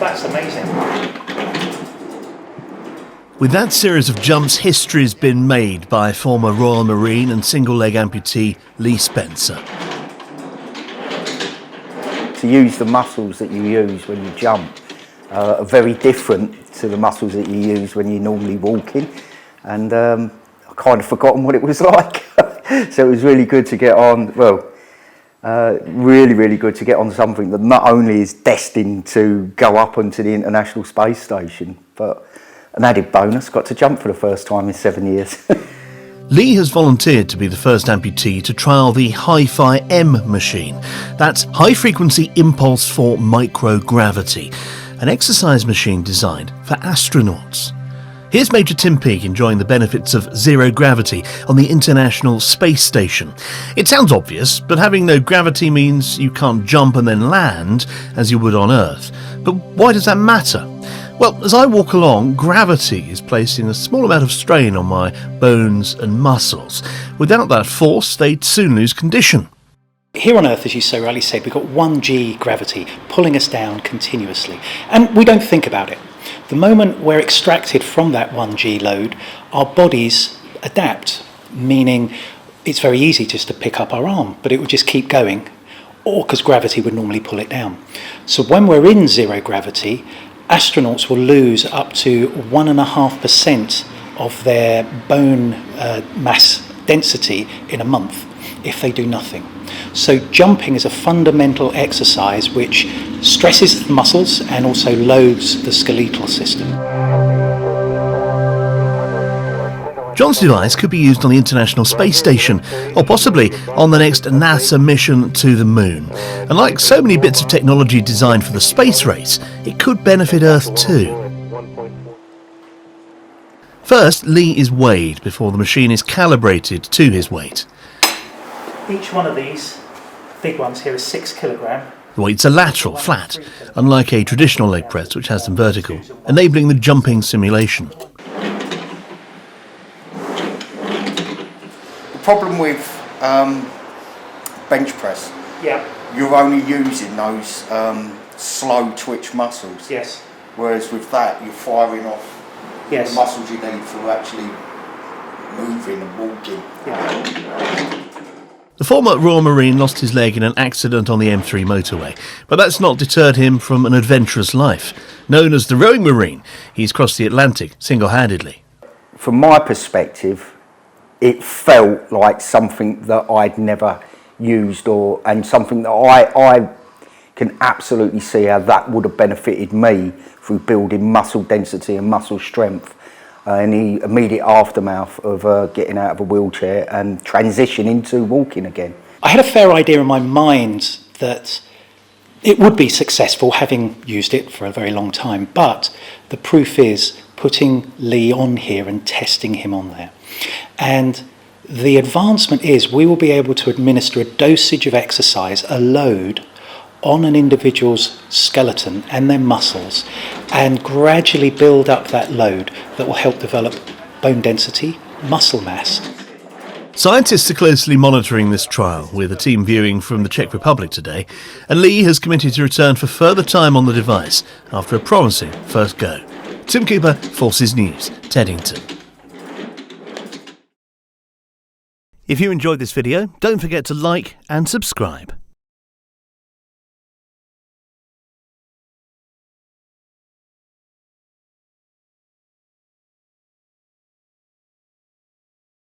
That's amazing. With that series of jumps, history's been made by former Royal Marine and single-leg amputee Lee Spencer. To use the muscles that you use when you jump are very different to the muscles that you use when you're normally walking, and I kind of forgotten what it was like. So it was really good to get on, really good to get on something that not only is destined to go up onto the International Space Station, but an added bonus, got to jump for the first time in 7 years. Lee has volunteered to be the first amputee to trial the HIFI-m machine. That's high-frequency impulse for microgravity, an exercise machine designed for astronauts. Here's Major Tim Peake enjoying the benefits of zero gravity on the International Space Station. It sounds obvious, but having no gravity means you can't jump and then land as you would on Earth. But why does that matter? Well, as I walk along, gravity is placing a small amount of strain on my bones and muscles. Without that force, they'd soon lose condition. Here on Earth, as you so rightly said, we've got 1g gravity pulling us down continuously, and we don't think about it. The moment we're extracted from that 1g load, our bodies adapt, meaning it's very easy just to pick up our arm, but it would just keep going, or because gravity would normally pull it down. So when we're in zero gravity, astronauts will lose up to 1.5% of their bone mass density in a month if they do nothing. So jumping is a fundamental exercise which stresses the muscles and also loads the skeletal system. John's device could be used on the International Space Station, or possibly on the next NASA mission to the moon. And like so many bits of technology designed for the space race, it could benefit Earth too. First, Lee is weighed before the machine is calibrated to his weight. Each one of these big ones here is 6 kilogram. The weights are lateral, flat, unlike a traditional leg press which has them vertical, enabling the jumping simulation. The problem with bench press, you're only using those slow twitch muscles. Yes. Whereas with that, you're firing off the muscles you need for actually moving and walking. The former Royal Marine lost his leg in an accident on the M3 motorway, but that's not deterred him from an adventurous life. Known as the Rowing Marine, he's crossed the Atlantic single-handedly. From my perspective, it felt like something that I'd never used, and something that I can absolutely see how that would have benefited me through building muscle density and muscle strength in the immediate aftermath of getting out of a wheelchair and transition into walking again. I had a fair idea in my mind that it would be successful, having used it for a very long time, but the proof is putting Lee on here and testing him on there. And the advancement is we will be able to administer a dosage of exercise, a load, on an individual's skeleton and their muscles, and gradually build up that load that will help develop bone density, muscle mass. Scientists are closely monitoring this trial, with a team viewing from the Czech Republic today, and Lee has committed to return for further time on the device after a promising first go. Tim Cooper, Forces News, Teddington. If you enjoyed this video, don't forget to like and subscribe.